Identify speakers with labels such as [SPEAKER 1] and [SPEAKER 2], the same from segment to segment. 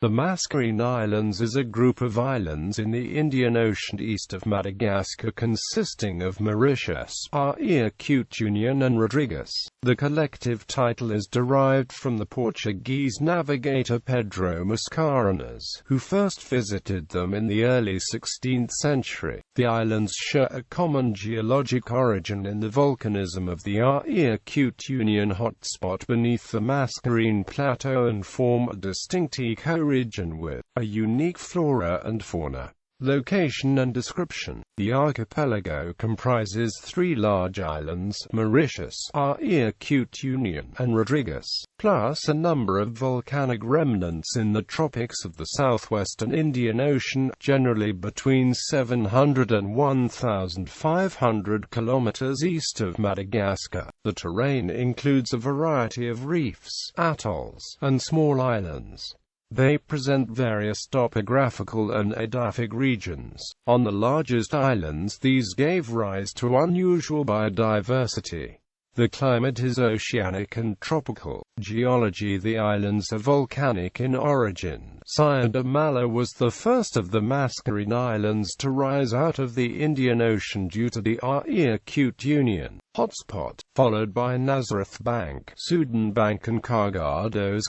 [SPEAKER 1] The Mascarene Islands is a group of islands in the Indian Ocean east of Madagascar consisting of Mauritius, Réunion and Rodrigues. The collective title is derived from the Portuguese navigator Pedro Mascarenhas, who first visited them in the early 16th century. The islands share a common geologic origin in the volcanism of the Réunion hotspot beneath the Mascarene Plateau and form a distinct ecoregion with a unique flora and fauna. Location and description. The archipelago comprises three large islands, Mauritius, Réunion, and Rodrigues, plus a number of volcanic remnants in the tropics of the southwestern Indian Ocean, generally between 700 and 1,500 kilometers east of Madagascar. The terrain includes a variety of reefs, atolls, and small islands. They present various topographical and edaphic regions. On the largest islands, these gave rise to unusual biodiversity. The climate is oceanic and tropical. Geology. The islands are volcanic in origin. Sudan was the first of the Mascarene Islands to rise out of the Indian Ocean due to the Réunion hotspot, followed by Nazareth Bank, Sudan Bank and Cargados.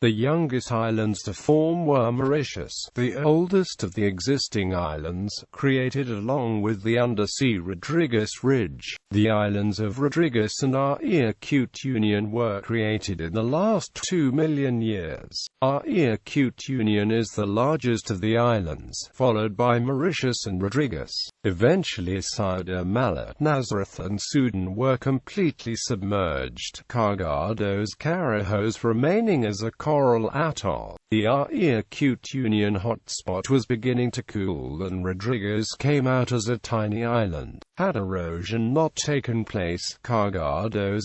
[SPEAKER 1] The youngest islands to form were Mauritius, the oldest of the existing islands, created along with the undersea Rodrigues Ridge. The islands of Rodrigues and Réunion were created in the last 2 million years. Réunion is the largest of the islands, followed by Mauritius and Rodrigues. Eventually Sudan, Nazareth and Sudan were completely submerged, Cargados remaining as a coral atoll. The Réunion hotspot was beginning to cool and Rodrigues came out as a tiny island. Had erosion not taken place, Cargados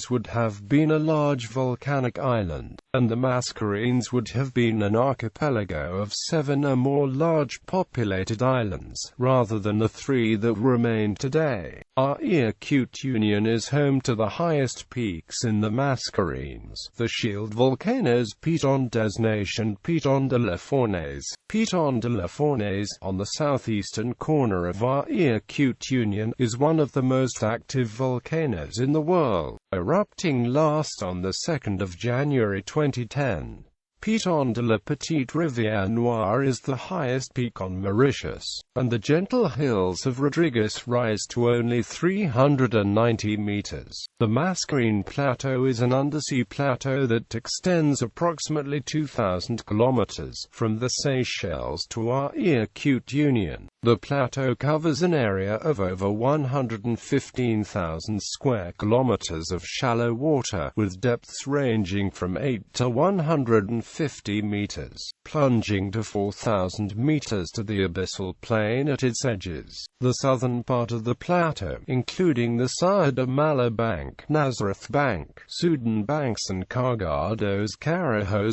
[SPEAKER 1] would have been a large volcanic island, and the Mascarenes would have been an archipelago of 7 or more large populated islands, rather than the 3 that remain today. Réunion is home to the highest peaks in the Mascarenes, the shield volcanoes Piton des Neiges and Piton de la Fournaise. Piton de la Fournaise, on the southeastern corner of Réunion, is one of the most active volcanoes in the world, erupting last on the 2nd of January 2010. Piton de la Petite Rivière Noire is the highest peak on Mauritius, and the gentle hills of Rodrigues rise to only 390 meters. The Mascarene Plateau is an undersea plateau that extends approximately 2,000 kilometers from the Seychelles to Réunion. The plateau covers an area of over 115,000 square kilometers of shallow water, with depths ranging from 8 to 150 meters, plunging to 4,000 meters to the abyssal plain at its edges. The southern part of the plateau, including the Sudan Bank, Nazareth Bank, Sudan Banks and Cargados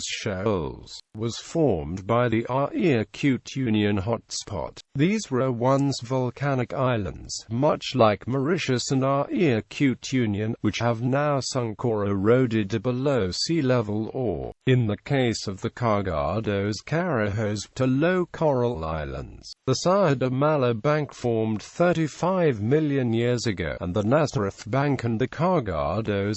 [SPEAKER 1] shoals, was formed by the Réunion hotspot. These were once volcanic islands, much like Mauritius and Réunion, which have now sunk or eroded to below sea level or, in the case of the Cargados, to low coral islands. The Sudan Bank formed 35 million years ago, and the Nazareth Bank and the Cargados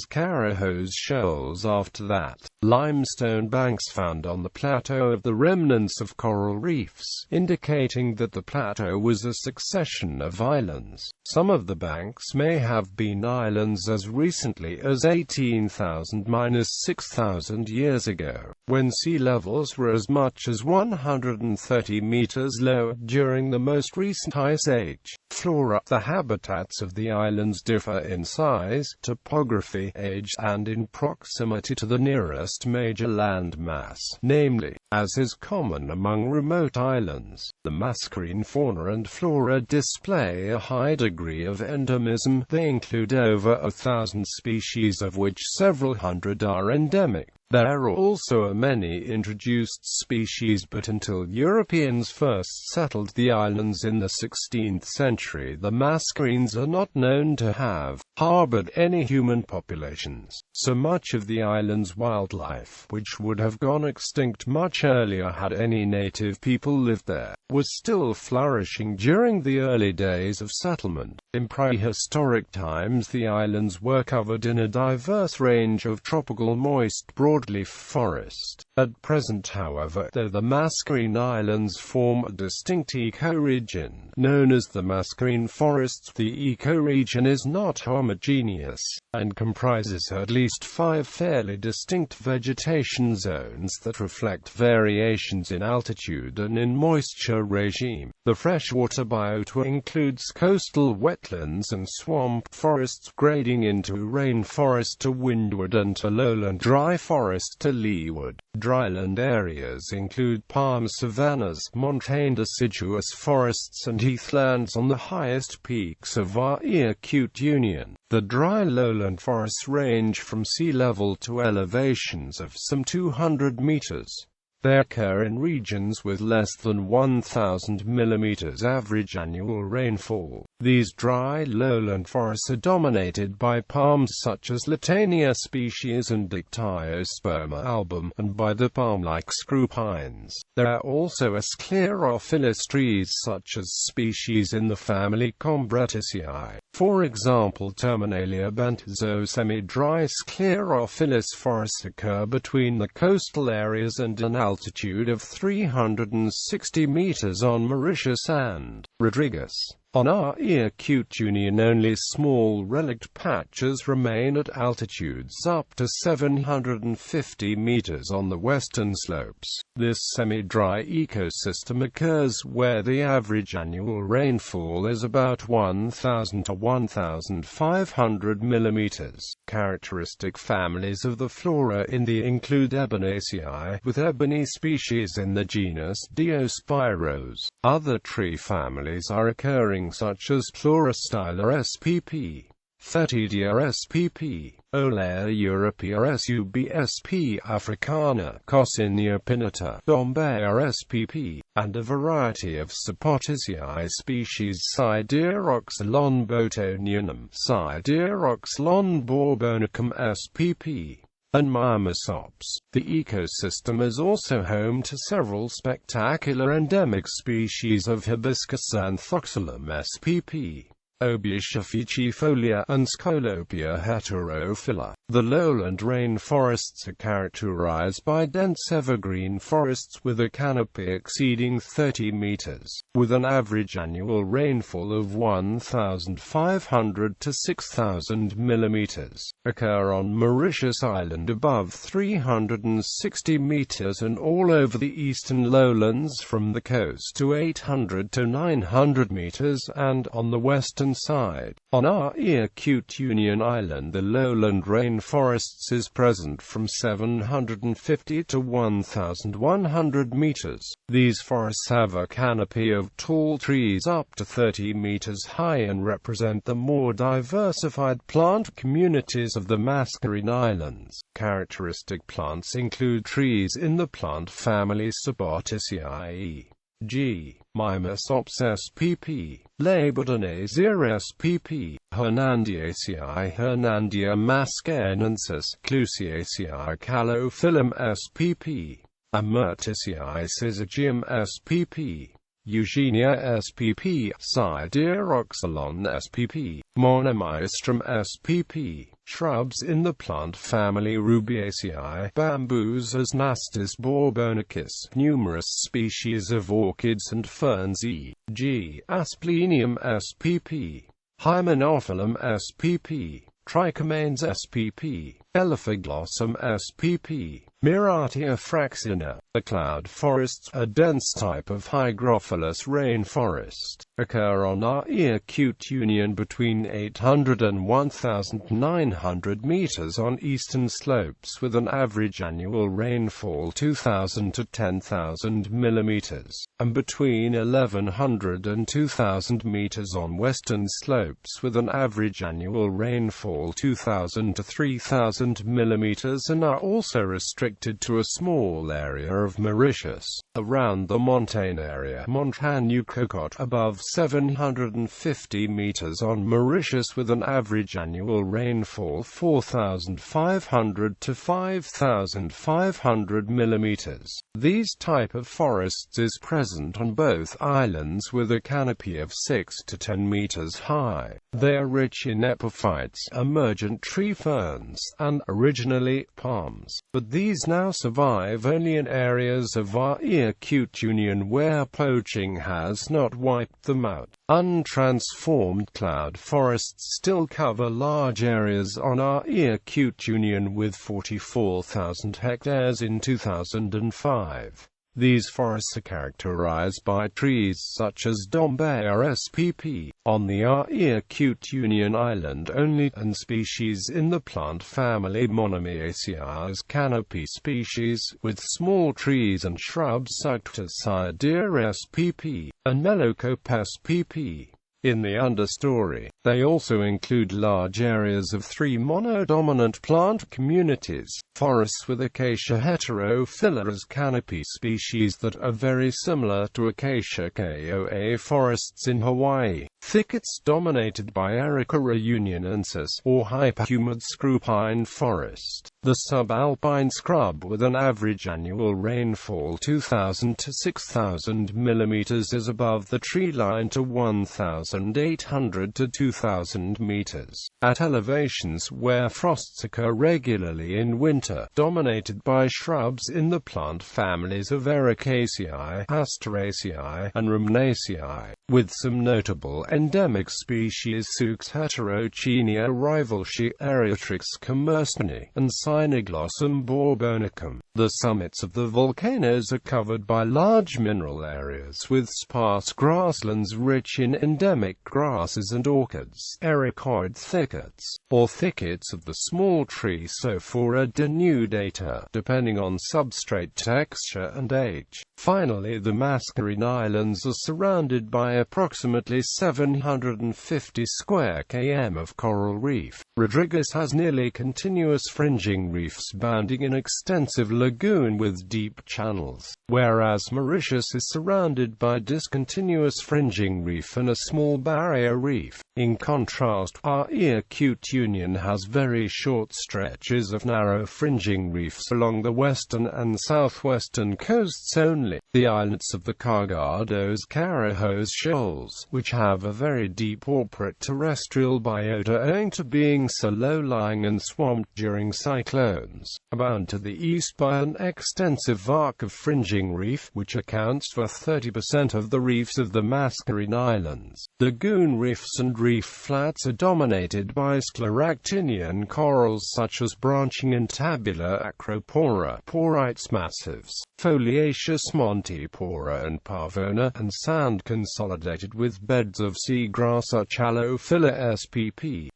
[SPEAKER 1] shoals after that. Limestone banks found on the plateau of the remnants of coral reefs, indicating that the plateau was a succession of islands. Some of the banks may have been islands as recently as 18,000–6,000 years ago, when sea levels were as much as 130 meters lower during the most recent ice age. Flora. The habitats of the islands differ in size, topography, age, and in proximity to the nearest major landmass, namely, as is common among remote islands, the Mascarene fauna and flora display a high degree of endemism. They include over 1,000 species, of which several hundred are endemic. There are also many introduced species, but until Europeans first settled the islands in the 16th century, the Mascarenes are not known to have harbored any human populations. So much of the island's wildlife, which would have gone extinct much earlier had any native people lived there, was still flourishing during the early days of settlement. In prehistoric times, the islands were covered in a diverse range of tropical moist broadleaf forest. At present, however, though the Mascarene Islands form a distinct ecoregion, known as the Mascarene Forests, the ecoregion is not homogeneous, and comprises at least 5 fairly distinct vegetation zones that reflect variations in altitude and in moisture regime. The freshwater biota includes coastal wetlands and swamp forests grading into rainforest to windward and to lowland dry forest to leeward. Dryland areas include palm savannas, montane deciduous forests and heathlands on the highest peaks of our acute union. The dry lowland forests range from sea level to elevations of some 200 meters. They occur in regions with less than 1,000 mm average annual rainfall. These dry lowland forests are dominated by palms such as Latania species and Dictyosperma album, and by the palm-like screw pines. There are also sclerophyllous trees such as species in the family Combretaceae. For example, Terminalia bentoso semi-dry sclerophyllous forests occur between the coastal areas and an altitude of 360 meters on Mauritius and Rodrigues. On our acute union, only small relict patches remain at altitudes up to 750 meters on the western slopes. This semi-dry ecosystem occurs where the average annual rainfall is about 1,000 to 1,500 millimeters. Characteristic families of the flora in the include Eboniaceae, with ebony species in the genus Diospyros. Other tree families are occurring such as Flora styla spp, Thetidia spp, Olea europea sub sp africana, Coccinea pinnata, Bombea spp, and a variety of Sapotaceae species Sideroxylon botonionum, Sideroxylon bourbonicum spp, and Myrmesops. The ecosystem is also home to several spectacular endemic species of Hibiscus anthoxylum spp, Obetia ficifolia and Scolopia heterophylla. The lowland rainforests are characterized by dense evergreen forests with a canopy exceeding 30 meters, with an average annual rainfall of 1,500 to 6,000 millimeters. Occur on Mauritius Island above 360 meters and all over the eastern lowlands from the coast to 800 to 900 meters and on the western side. On our acute union island, the lowland rainforests is present from 750 to 1,100 meters. These forests have a canopy of tall trees up to 30 meters high and represent the more diversified plant communities of the Mascarene Islands. Characteristic plants include trees in the plant family Sapotaceae, e.g. Myrmesops spp, Labodonacea spp, Hernandiaceae, Hernandia mascarensis, Clusiaceae calophyllum spp, Amyrtaceae syzygium spp, Eugenia spp, Sideroxylon spp, Monomaestrum spp. Shrubs in the plant family Rubiaceae, bamboos as Nastus bourbonicus, numerous species of orchids and ferns e.g. Asplenium spp, Hymenophyllum spp, Trichomanes spp, Elaphiglossum spp, Miratia fraxina. The cloud forests, a dense type of hygrophilous rainforest, occur on our acute union between 800 and 1,900 meters on eastern slopes with an average annual rainfall 2,000 to 10,000 millimeters, and between 1,100 and 2,000 meters on western slopes with an average annual rainfall 2,000 to 3,000 1000 mm and are also restricted to a small area of Mauritius, around the montane area Montagne Cocotte, above 750 meters on Mauritius, with an average annual rainfall 4,500 to 5,500 millimeters. These type of forests is present on both islands with a canopy of 6 to 10 meters high. They are rich in epiphytes, emergent tree ferns, and, originally, palms, but these now survive only in areas of our ecoregion where poaching has not wiped them out. Untransformed cloud forests still cover large areas on our ecoregion, with 44,000 hectares in 2005. These forests are characterized by trees such as Dombear spp. On the ecoregion island only, and species in the plant family Monomoeaceae as canopy species, with small trees and shrubs such as Cydear spp. And Melocope spp. In the understory, they also include large areas of 3 monodominant plant communities, forests with Acacia heterophylla as canopy species that are very similar to Acacia koa forests in Hawaii, thickets dominated by Erica reunionensis or hyperhumid scrubpine forest, the subalpine scrub with an average annual rainfall 2,000 to 6,000 millimeters is above the tree line to 1,800 to 2,000 meters, at elevations where frosts occur regularly in winter, dominated by shrubs in the plant families of Ericaceae, Asteraceae, and Rhamnaceae, with some notable endemic species Sux heterogenia rivalshi, Ereatrix commersoni, and Cynoglossum borbonicum. The summits of the volcanoes are covered by large mineral areas with sparse grasslands rich in endemic grasses and orchids, ericoid thickets, or thickets of the small tree Sophora denudata, depending on substrate texture and age. Finally, the Mascarene Islands are surrounded by approximately 750 square km of coral reef. Rodrigues has nearly continuous fringing reefs bounding an extensive lagoon with deep channels, whereas Mauritius is surrounded by discontinuous fringing reef and a small barrier reef. In contrast, our ecoregion has very short stretches of narrow fringing reefs along the western and southwestern coasts only. The islets of the Cargados Carajos shoals, which have a very deep operate terrestrial biota owing to being so low-lying and swamped during cyclones, abound to the east by an extensive arc of fringing reef, which accounts for 30% of the reefs of the Mascarene Islands. Lagoon reefs and reef flats are dominated by scleractinian corals such as branching and tabular acropora, porites massives, foliaceous Montipora and Pavona, and sand consolidated with beds of seagrass Achalophila spp.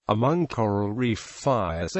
[SPEAKER 1] Among coral reef fires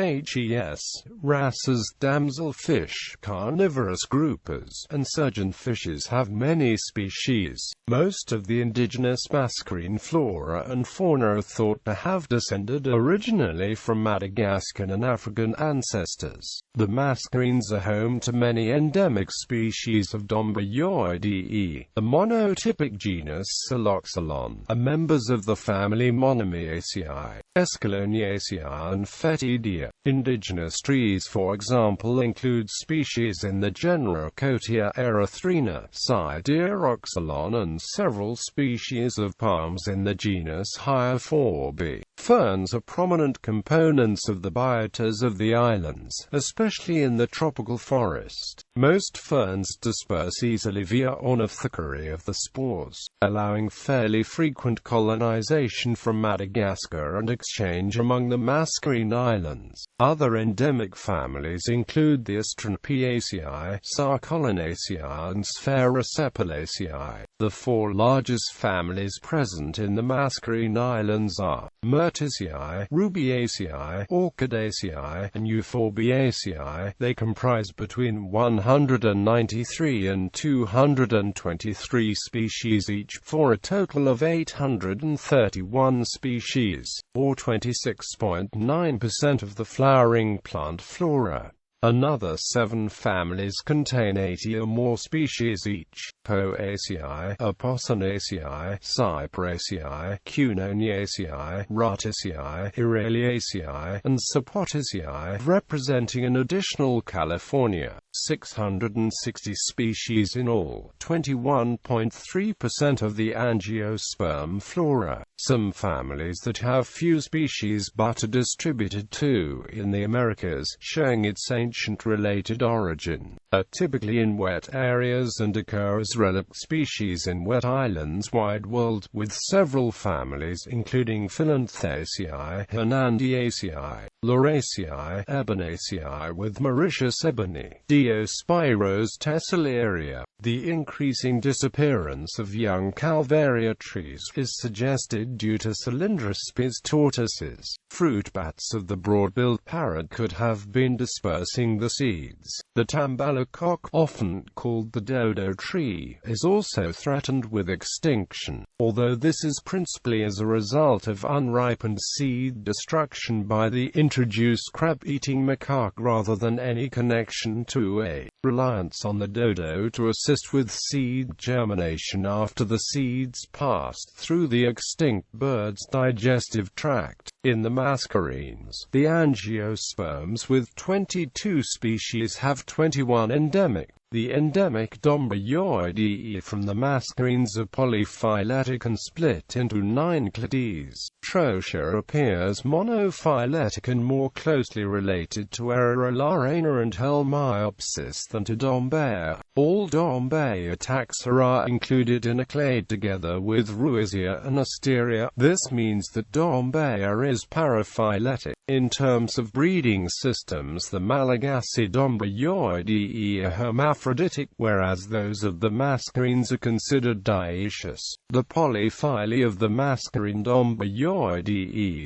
[SPEAKER 1] wrasses, damselfish, carnivorous groupers, and surgeonfishes have many species. Most of the indigenous Mascarene flora and fauna are thought to have descended originally from Madagascar and African ancestors. The Mascarenes are home to many endemic species of Dombeyoide, the monotypic genus Siloxylon, are members of the family Monomoeaceae, Escaloniaceae and Fetidea. Indigenous trees, for example, include species in the genera Cotia erythrina, Sideroxylon, and several species of palms in the genus Hyophoebe. Ferns are prominent components of the biotas of the islands, especially in the tropical forest. Most ferns disperse easily via ornithophory of the spores, allowing fairly frequent colonization from Madagascar and exchange among the Mascarene Islands. Other endemic families include the Astronpiaceae, Sarcolinaceae, and Sphaerocepalaceae. The 4 largest families present in the Mascarene Islands are Myrtaceae, Rubiaceae, Orchidaceae, and Euphorbiaceae. They comprise between 193 and 223 species each, for a total of 831 species, or 26% 96.9% of the flowering plant flora. Another 7 families contain 80 or more species each: Poaceae, Opossinaceae, Cyperaceae, Cunoniaceae, Ruticeae, Iraliaceae, and Sapotaceae, representing an additional California. 660 species in all, 21.3% of the angiosperm flora. Some families that have few species but are distributed too in the Americas, showing its ancient related origin, are typically in wet areas and occur as relic species in wet islands wide world, with several families including Phyllanthraceae, Hernandiaceae, Lauraceae, Eboniaceae with Mauritius ebony, Diospyros tessellaria. The increasing disappearance of young calvaria trees is suggested due to cylindrospis tortoises. Fruit bats of the broad-billed parrot could have been dispersing the seeds. The tambalacock, often called the dodo tree, is also threatened with extinction, although this is principally as a result of unripened seed destruction by the introduced crab-eating macaque rather than any connection to a reliance on the dodo to assist with seed germination after the seeds passed through the extinct bird's digestive tract. In the mascarenes, the angiosperms with 22 species have 21 endemic. The endemic derived from the mascarenes are polyphyletic and split into 9 clades. Trochia appears monophyletic and more closely related to Aerolarana and Helmiopsis than to Dombea. All Dombea taxa are included in a clade together with Ruizia and Asteria. This means that Dombea is paraphyletic. In terms of breeding systems, the Malagasy derived are hermaphroditic, whereas those of the mascarenes are considered dioecious. The polyphyly of the mascarene derived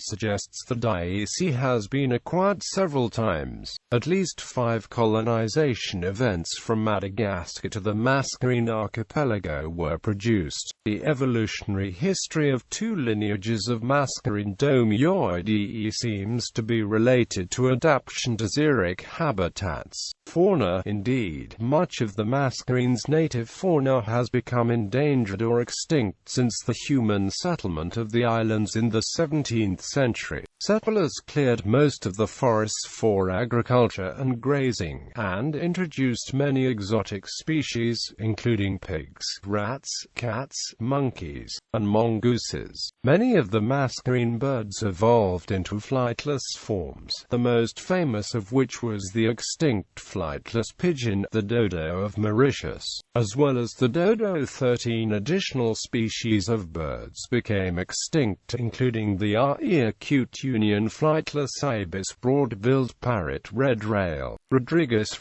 [SPEAKER 1] suggests the dioecy has been acquired several times. At least 5 colonization events from Madagascar to the Mascarene archipelago were produced. The evolutionary history of 2 lineages of Mascarene derived seems to be related to adaptation to xeric habitats. Fauna, indeed, much of the mascarene's native fauna has become endangered or extinct since the human settlement of the islands in the 17th century. Settlers cleared most of the forests for agriculture and grazing, and introduced many exotic species, including pigs, rats, cats, monkeys, and mongooses. Many of the mascarene birds evolved into flightless forms, the most famous of which was the extinct flightless pigeon, the dodo of Mauritius. As well as the dodo, 13 additional species of birds became extinct, including the Union flightless ibis, broad-billed parrot, red rail, Rodrigues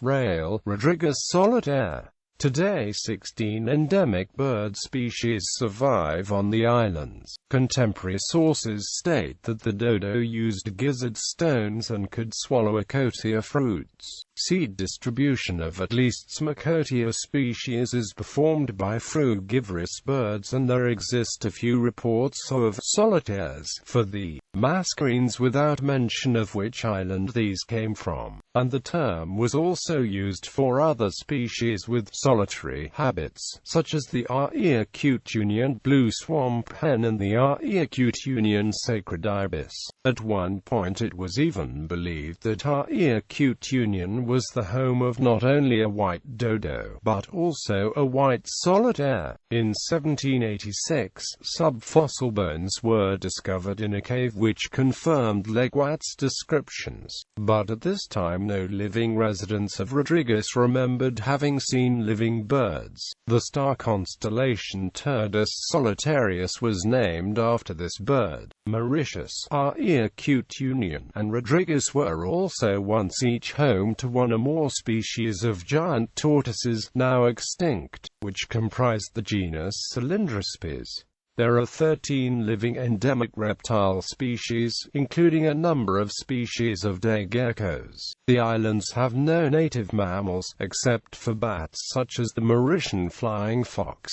[SPEAKER 1] solitaire. Today 16 endemic bird species survive on the islands. Contemporary sources state that the dodo used gizzard stones and could swallow acacia fruits. Seed distribution of at least some acacia species is performed by frugivorous birds, and there exist a few reports of solitaires for the mascarenes without mention of which island these came from, and the term was also used for other species with solitary habits, such as the Union blue swamp hen and the Union sacred ibis. At one point it was even believed that Union was the home of not only a white dodo, but also a white solitaire. In 1786, subfossil bones were discovered in a cave which confirmed Leguat's descriptions, but at this time no living residents of Rodrigues remembered having seen living birds. The star constellation Turdus Solitarius was named after this bird. Mauritius, Union, and Rodrigues were also once each home to one or more species of giant tortoises, now extinct, which comprised the genus Cylindrospis. There are 13 living endemic reptile species, including a number of species of day geckos. The islands have no native mammals, except for bats such as the Mauritian flying fox.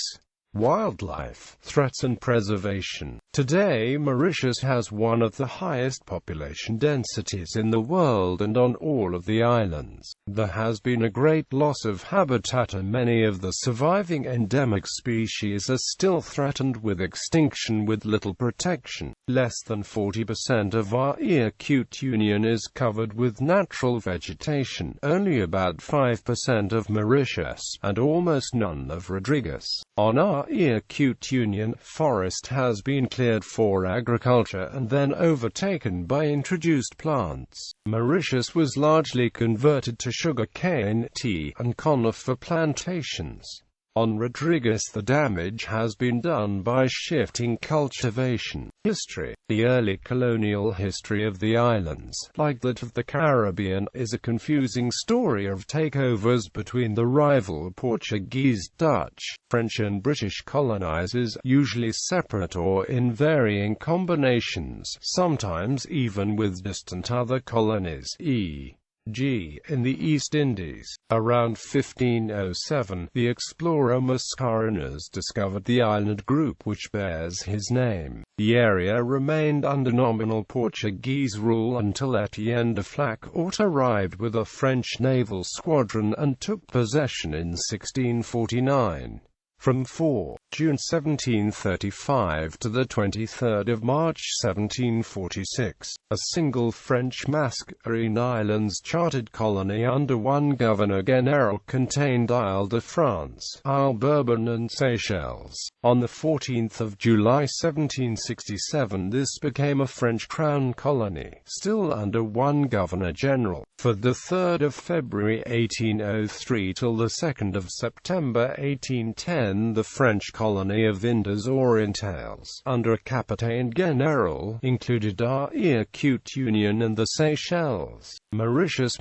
[SPEAKER 1] Wildlife, threats and preservation. Today Mauritius has one of the highest population densities in the world, and on all of the islands, there has been a great loss of habitat, and many of the surviving endemic species are still threatened with extinction with little protection. Less than 40% of our ecoregion is covered with natural vegetation, only about 5% of Mauritius, and almost none of Rodrigues. On our ecoregion, forest has been cleared for agriculture and then overtaken by introduced plants. Mauritius was largely converted to sugar cane, tea, and conifer plantations. On Rodrigues, the damage has been done by shifting cultivation. History. The early colonial history of the islands, like that of the Caribbean, is a confusing story of takeovers between the rival Portuguese, Dutch, French and British colonizers, usually separate or in varying combinations, sometimes even with distant other colonies, e.g. in the East Indies. Around 1507, the explorer Mascarenhas discovered the island group which bears his name. The area remained under nominal Portuguese rule until Etienne de Flacourt arrived with a French naval squadron and took possession in 1649. From 4 June 1735 to the 23rd of March 1746, a single French Mascarene Islands chartered colony under one governor-general contained Isle de France, Isle Bourbon and Seychelles. On the 14th of July 1767 this became a French crown colony, still under one governor-general. For the 3rd of February 1803 till the 2nd of September 1810 the French colony of Indes Orientales, under Capitaine General, included our ecoregion and the Seychelles. Mauritius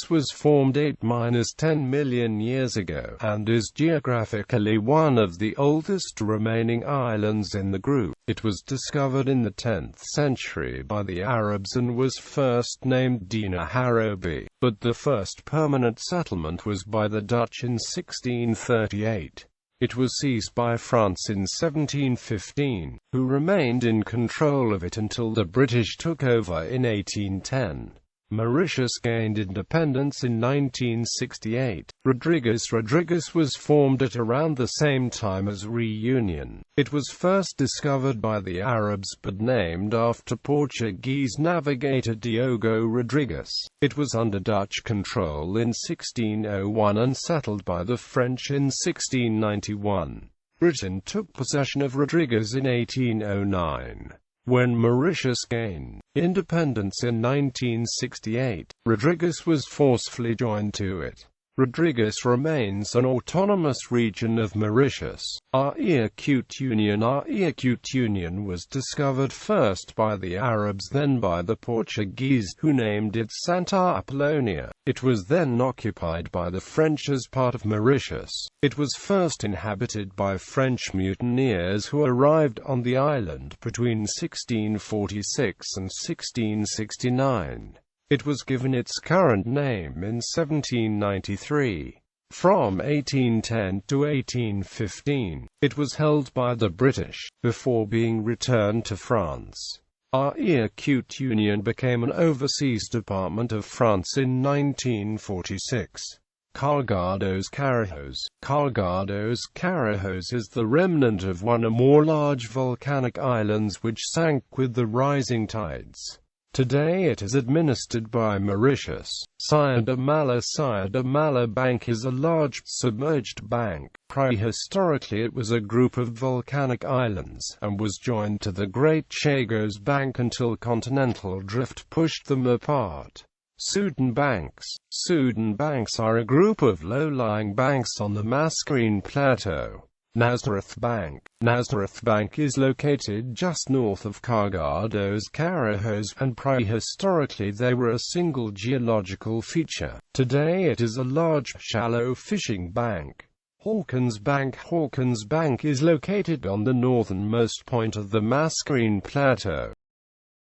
[SPEAKER 1] was formed 8–10 million years ago, and is geographically one of the oldest remaining islands in the group. It was discovered in the 10th century by the Arabs and was first named Dina Harobi, but the first permanent settlement was by the Dutch in 1638. It was seized by France in 1715, who remained in control of it until the British took over in 1810. Mauritius gained independence in 1968. Rodrigues was formed at around the same time as Réunion. It was first discovered by the Arabs but named after Portuguese navigator Diogo Rodrigues. It was under Dutch control in 1601 and settled by the French in 1691. Britain took possession of Rodrigues in 1809. When Mauritius gained independence in 1968, Rodrigues was forcefully joined to it. Rodrigues remains an autonomous region of Mauritius. Our ecoregion was discovered first by the Arabs, then by the Portuguese, who named it Santa Apollonia. It was then occupied by the French as part of Mauritius. It was first inhabited by French mutineers who arrived on the island between 1646 and 1669. It was given its current name in 1793. From 1810 to 1815, it was held by the British, before being returned to France. Our ecoregion became an overseas department of France in 1946. Cargados Carajos is the remnant of one or more large volcanic islands which sank with the rising tides. Today it is administered by Mauritius. Mala Bank is a large, submerged bank. Prehistorically it was a group of volcanic islands, and was joined to the Great Chagos Bank until continental drift pushed them apart. Sudan Banks are a group of low-lying banks on the Mascarene Plateau. Nazareth Bank is located just north of Cargados Carajos, and prehistorically they were a single geological feature. Today it is a large, shallow fishing bank. Hawkins Bank is located on the northernmost point of the Mascarene Plateau.